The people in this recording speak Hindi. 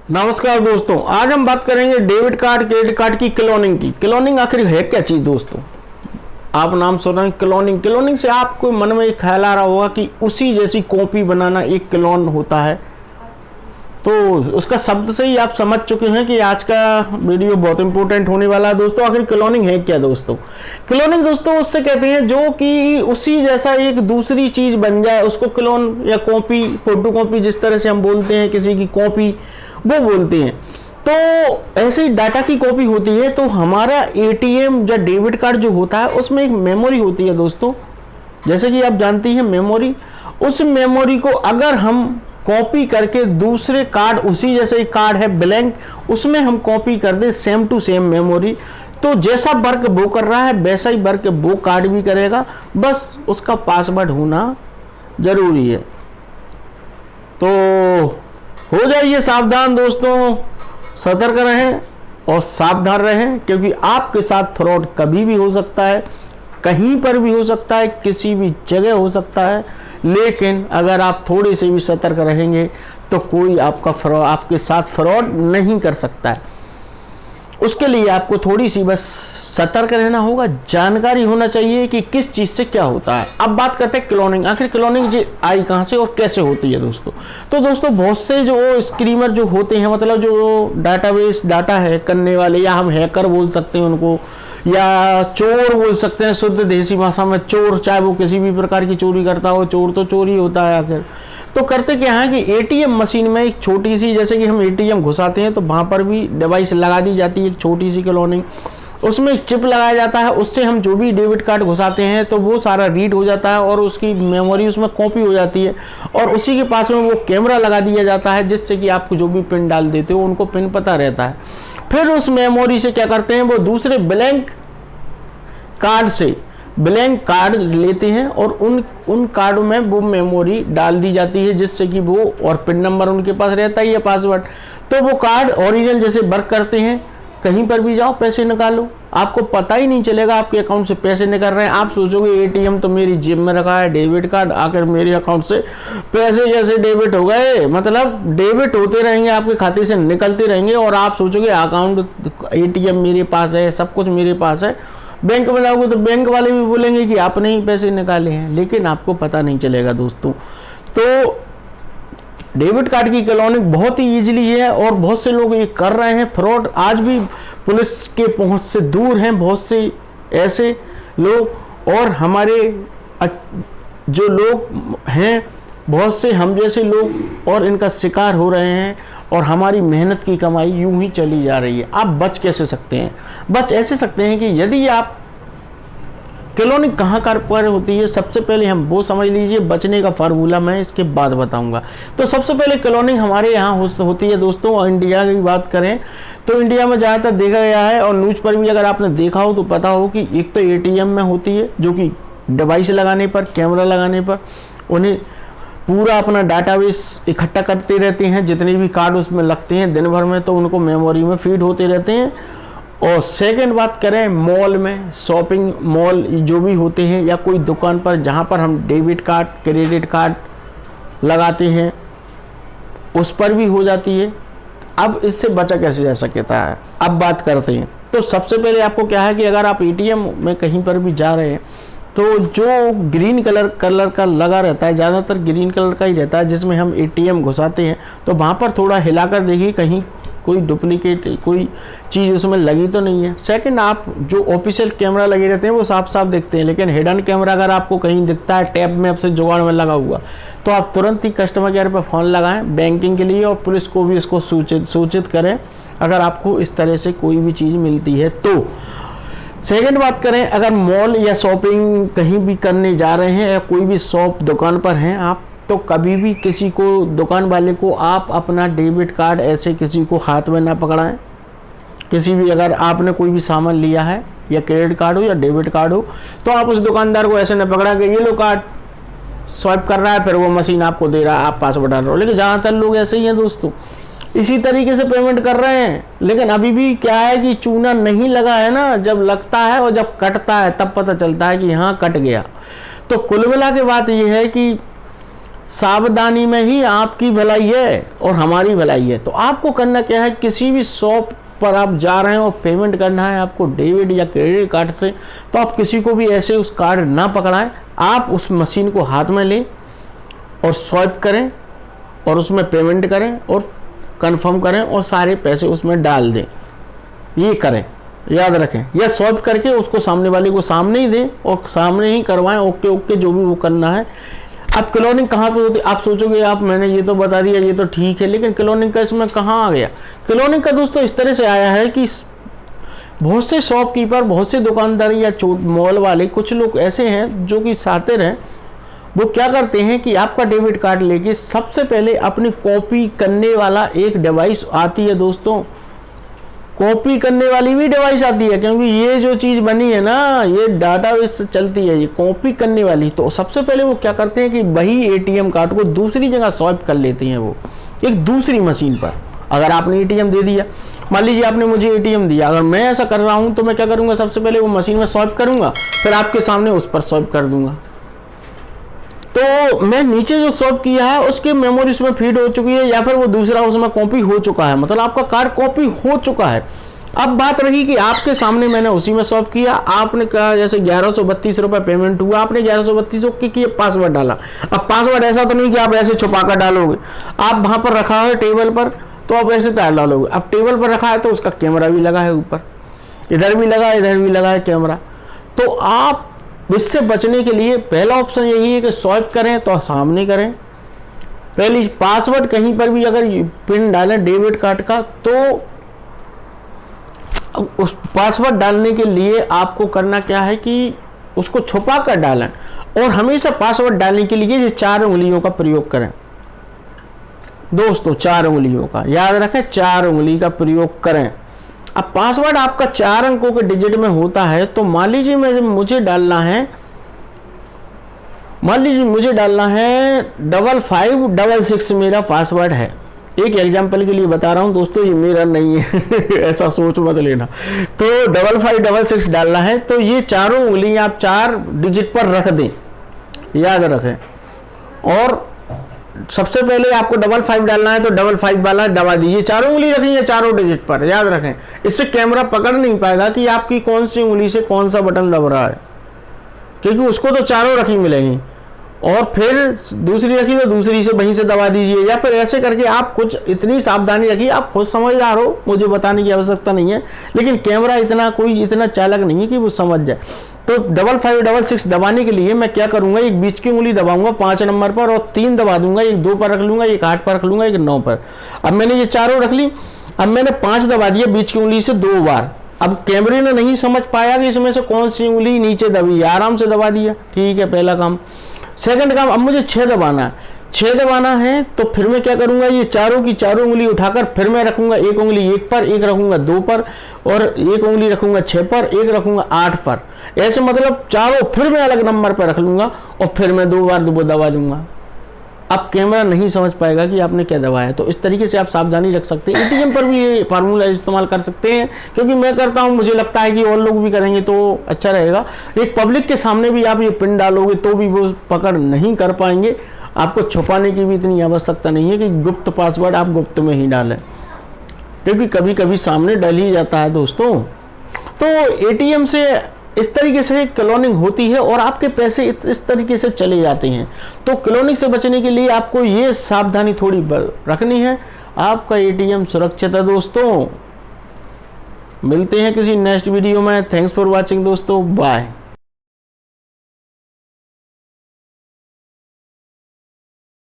नमस्कार दोस्तों, आज हम बात करेंगे डेबिट कार्ड क्रेडिट कार्ड की क्लोनिंग की। क्लोनिंग आखिर है क्या चीज़ दोस्तों? आप नाम सुन रहे हैं क्लोनिंग। क्लोनिंग से आपको मन में एक ख्याल आ रहा होगा कि उसी जैसी कॉपी बनाना एक क्लोन होता है। तो उसका शब्द से ही आप समझ चुके हैं कि आज का वीडियो बहुत इंपॉर्टेंट होने वाला है दोस्तों। आखिर क्लोनिंग है क्या दोस्तों? क्लोनिंग दोस्तों उससे कहते हैं जो कि उसी जैसा एक दूसरी चीज़ बन जाए, उसको क्लोन या कॉपी, फोटो कॉपी जिस तरह से हम बोलते हैं किसी की कॉपी, वो बोलते हैं। तो ऐसे ही डाटा की कॉपी होती है। तो हमारा एटीएम या डेबिट कार्ड जो होता है उसमें एक मेमोरी होती है दोस्तों, जैसे कि आप जानती हैं मेमोरी। उस मेमोरी को अगर हम कॉपी करके दूसरे कार्ड, उसी जैसे एक कार्ड है ब्लैंक, उसमें हम कॉपी कर दें सेम टू सेम मेमोरी, तो जैसा वर्क वो कर रहा है वैसा ही वर्क वो कार्ड भी करेगा। बस उसका पासवर्ड होना जरूरी है। तो हो जाइए सावधान दोस्तों, सतर्क रहें और सावधान रहें, क्योंकि आपके साथ फ्रॉड कभी भी हो सकता है, कहीं पर भी हो सकता है, किसी भी जगह हो सकता है। लेकिन अगर आप थोड़े से भी सतर्क रहेंगे तो कोई आपके साथ फ्रॉड नहीं कर सकता है। उसके लिए आपको थोड़ी सी बस सतर्क रहना होगा, जानकारी होना चाहिए कि किस चीज़ से क्या होता है। अब बात करते हैं क्लोनिंग। आखिर क्लोनिंग जी आई कहाँ से और कैसे होती है दोस्तों? तो दोस्तों बहुत से जो स्क्रीमर जो होते हैं, मतलब जो डाटाबेस डाटा हैक करने वाले, या हम हैकर बोल सकते हैं उनको, या चोर बोल सकते हैं शुद्ध देसी भाषा में चोर, चाहे वो किसी भी प्रकार की चोरी करता हो, चोर तो चोर ही होता है आखिर। तो करते क्या है कि एटीएम मशीन में एक छोटी सी, जैसे कि हम एटीएम घुसाते हैं तो वहाँ पर भी डिवाइस लगा दी जाती है, एक छोटी सी क्लोनिंग। उसमें एक चिप लगाया जाता है, उससे हम जो भी डेबिट कार्ड घुसाते हैं तो वो सारा रीड हो जाता है और उसकी मेमोरी उसमें कॉपी हो जाती है। और उसी के पास में वो कैमरा लगा दिया जाता है, जिससे कि आपको जो भी पिन डाल देते हो उनको पिन पता रहता है। फिर उस मेमोरी से क्या करते हैं, वो दूसरे ब्लैंक कार्ड से ब्लैंक कार्ड लेते हैं और उन कार्डों में वो मेमोरी डाल दी जाती है, जिससे कि वो, और पिन नंबर उनके पास रहता ही है, पासवर्ड। तो वो कार्ड ओरिजिनल जैसे वर्क करते हैं। कहीं पर भी जाओ पैसे निकालो, आपको पता ही नहीं चलेगा आपके अकाउंट से पैसे निकल रहे हैं। आप सोचोगे एटीएम तो मेरी जेब में रखा है, डेबिट कार्ड आकर मेरे अकाउंट से पैसे जैसे डेबिट हो गए, मतलब डेबिट होते रहेंगे, आपके खाते से निकलते रहेंगे और आप सोचोगे अकाउंट, एटीएम मेरे पास है, सब कुछ मेरे पास है। बैंक में जाओगे तो बैंक वाले भी बोलेंगे कि आपने ही पैसे निकाले हैं, लेकिन आपको पता नहीं चलेगा दोस्तों। तो डेबिट कार्ड की क्लोनिंग बहुत ही इजीली है और बहुत से लोग ये कर रहे हैं। फ्रॉड आज भी पुलिस के पहुंच से दूर हैं बहुत से ऐसे लोग, और हमारे जो लोग हैं बहुत से हम जैसे लोग और इनका शिकार हो रहे हैं, और हमारी मेहनत की कमाई यूं ही चली जा रही है। आप बच कैसे सकते हैं? बच ऐसे सकते हैं कि यदि आप, क्लोनिंग कहाँ पर होती है सबसे पहले हम वो समझ लीजिए। बचने का फार्मूला मैं इसके बाद बताऊंगा। तो सबसे पहले क्लोनिंग हमारे यहाँ होती है दोस्तों। और इंडिया की बात करें तो इंडिया में ज़्यादातर देखा गया है, और न्यूज़ पर भी अगर आपने देखा हो तो पता हो कि एक तो एटीएम में होती है, जो कि डिवाइस लगाने पर, कैमरा लगाने पर उन्हें पूरा अपना डाटाबेस इकट्ठा करते रहते हैं, जितने भी कार्ड उसमें लगते हैं दिन भर में, तो उनको मेमोरी में फीड होते रहते हैं। और सेकंड बात करें मॉल में, शॉपिंग मॉल जो भी होते हैं, या कोई दुकान पर जहां पर हम डेबिट कार्ड क्रेडिट कार्ड लगाते हैं, उस पर भी हो जाती है। अब इससे बचा कैसे जा सकता है, अब बात करते हैं। तो सबसे पहले आपको क्या है कि अगर आप एटीएम में कहीं पर भी जा रहे हैं तो जो ग्रीन कलर का लगा रहता है, ज़्यादातर ग्रीन कलर का ही रहता है, जिसमें हम एटीएम घुसाते हैं, तो वहाँ पर थोड़ा हिलाकर देखिए कहीं कोई डुप्लीकेट कोई चीज़ उसमें लगी तो नहीं है। सेकंड, आप जो ऑफिशियल कैमरा लगे रहते हैं वो साफ साफ दिखते हैं, लेकिन हिडन कैमरा अगर आपको कहीं दिखता है टैब में आपसे जुगाड़ में लगा हुआ, तो आप तुरंत ही कस्टमर केयर पर फ़ोन लगाएं बैंकिंग के लिए, और पुलिस को भी इसको सूचित करें अगर आपको इस तरह से कोई भी चीज़ मिलती है तो। सेकंड बात करें, अगर मॉल या शॉपिंग कहीं भी करने जा रहे हैं, या कोई भी शॉप दुकान पर हैं आप, तो कभी भी किसी को, दुकान वाले को, आप अपना डेबिट कार्ड ऐसे किसी को हाथ में ना पकड़ाएं। किसी भी, अगर आपने कोई भी सामान लिया है, या क्रेडिट कार्ड हो या डेबिट कार्ड हो, तो आप उस दुकानदार को ऐसे ना पकड़ा कि ये लो कार्ड स्वाइप कर रहा है, फिर वो मशीन आपको दे रहा है, आप पासवर्ड डाल रहे हो। लेकिन ज़्यादातर लोग ऐसे ही हैं दोस्तों, इसी तरीके से पेमेंट कर रहे हैं। लेकिन अभी भी क्या है कि चूना नहीं लगा है ना, जब लगता है और जब कटता है तब पता चलता है कि हाँ कट गया। तो कुल मिला के बात यह है कि सावधानी में ही आपकी भलाई है और हमारी भलाई है। तो आपको करना क्या है, किसी भी शॉप पर आप जा रहे हैं और पेमेंट करना है आपको डेबिट या क्रेडिट कार्ड से, तो आप किसी को भी ऐसे उस कार्ड ना पकड़ाएं। आप उस मशीन को हाथ में लें और स्वाइप करें और उसमें पेमेंट करें और कंफर्म करें और सारे पैसे उसमें डाल दें। ये करें, याद रखें। या स्वाइप करके उसको सामने वाले को सामने ही दें और सामने ही करवाएं। ओके ओके, जो भी वो करना है। अब क्लोनिंग कहाँ पे होती है, आप सोचोगे आप मैंने ये तो बता दिया, ये तो ठीक है, लेकिन क्लोनिंग का इसमें कहाँ आ गया। क्लोनिंग का दोस्तों इस तरह से आया है कि बहुत से शॉपकीपर, बहुत से दुकानदार या मॉल वाले, कुछ लोग ऐसे हैं जो कि शातिर हैं। वो क्या करते हैं कि आपका डेबिट कार्ड लेके सबसे पहले अपनी कॉपी करने वाला एक डिवाइस आती है दोस्तों, कॉपी करने वाली भी डिवाइस आती है, क्योंकि ये जो चीज़ बनी है ना, ये डाटाबेस से चलती है, ये कॉपी करने वाली। तो सबसे पहले वो क्या करते हैं कि वही एटीएम कार्ड को दूसरी जगह स्वाइप कर लेते हैं, वो एक दूसरी मशीन पर। अगर आपने एटीएम दे दिया, मान लीजिए आपने मुझे एटीएम दिया, अगर मैं ऐसा कर रहा हूँ तो मैं क्या करूँगा, सबसे पहले वो मशीन में स्वाइप करूँगा, फिर आपके सामने उस पर स्वाइप कर दूँगा। तो मैं नीचे जो स्वाइप किया है उसकी मेमोरी उसमें फीड हो चुकी है, या फिर वो दूसरा उसमें कॉपी हो चुका है, मतलब आपका कार्ड कॉपी हो चुका है। अब बात रही कि आपके सामने मैंने उसी में स्वाइप किया, आपने कहा जैसे 1132 रुपये पेमेंट हुआ, आपने 1132 के पासवर्ड डाला। अब पासवर्ड ऐसा तो नहीं कि आप ऐसे छुपा कर डालोगे, आप वहाँ पर रखा है टेबल पर, तो आप ऐसे तैयार डालोगे। अब टेबल पर रखा है तो उसका कैमरा भी लगा है ऊपर, इधर भी लगा है कैमरा। तो आप इससे बचने के लिए पहला ऑप्शन यही है कि स्वाइप करें तो सामने करें। पहली पासवर्ड कहीं पर भी अगर पिन डालें डेबिट कार्ड का, तो उस पासवर्ड डालने के लिए आपको करना क्या है कि उसको छुपा कर डालें, और हमेशा पासवर्ड डालने के लिए ये 4 उंगलियों का प्रयोग करें दोस्तों, 4 उंगलियों का, याद रखें 4 उंगली का प्रयोग करें। अब पासवर्ड आपका 4 अंकों के डिजिट में होता है, तो मान लीजिए मुझे डालना है 5566 मेरा पासवर्ड है। एक एग्जांपल के लिए बता रहा हूं दोस्तों, ये मेरा नहीं है ऐसा सोच मत लेना। तो 5566 डालना है, तो ये चारों उंगलियां आप 4 डिजिट पर रख दें, याद रखें। और सबसे पहले आपको 55 डालना है, तो 55 वाला दबा दीजिए, चारों उंगली रखी है चारों डिजिट पर, याद रखें। इससे कैमरा पकड़ नहीं पाएगा कि आपकी कौन सी उंगली से कौन सा बटन दब रहा है, क्योंकि उसको तो चारों रखी मिलेंगी। और फिर दूसरी रखी तो दूसरी से वहीं से दबा दीजिए, या फिर ऐसे करके आप कुछ इतनी सावधानी रखिए। आप खुद समझदार हो, मुझे बताने की आवश्यकता नहीं है, लेकिन कैमरा इतना चालाक नहीं है कि वो समझ जाए। तो 5566 दबाने के लिए मैं क्या करूंगा, एक बीच की उंगली दबाऊंगा 5 नंबर पर, और 3 दबा दूंगा, एक 2 पर रख लूंगा, एक 8 पर रख लूंगा, एक 9 पर। अब मैंने ये चारों रख ली, अब मैंने 5 दबा दिया बीच की उंगली से 2 बार। अब कैमरे ने नहीं समझ पाया कि इसमें से कौन सी उंगली नीचे दबी, आराम से दबा दिया, ठीक है, पहला काम। सेकंड काम, अब मुझे 6 दबाना है। 6 दबाना है तो फिर मैं क्या करूंगा, ये चारों की चारों उंगली उठाकर फिर मैं रखूंगा एक उंगली 1 पर, एक रखूंगा 2 पर, और एक उंगली रखूंगा 6 पर, एक रखूंगा 8 पर। ऐसे मतलब चारों फिर मैं अलग नंबर पर रख लूंगा और फिर मैं 2 बार दबा दूंगा। अब कैमरा नहीं समझ पाएगा कि आपने क्या दबाया। तो इस तरीके से आप सावधानी रख सकते हैं। एटीएम पर भी ये फार्मूला इस्तेमाल कर सकते हैं, क्योंकि मैं करता हूं, मुझे लगता है कि और लोग भी करेंगे तो अच्छा रहेगा। एक पब्लिक के सामने भी आप ये पिन डालोगे तो भी वो पकड़ नहीं कर पाएंगे। आपको छुपाने की भी इतनी आवश्यकता नहीं है कि गुप्त पासवर्ड आप गुप्त में ही डालें, क्योंकि कभी कभी सामने डल ही जाता है दोस्तों। तो एटीएम से इस तरीके से क्लोनिंग होती है और आपके पैसे इस तरीके से चले जाते हैं। तो क्लोनिंग से बचने के लिए आपको ये सावधानी थोड़ी रखनी है। आपका एटीएम सुरक्षित है दोस्तों। मिलते हैं किसी नेक्स्ट वीडियो में। थैंक्स फॉर वॉचिंग दोस्तों, बाय।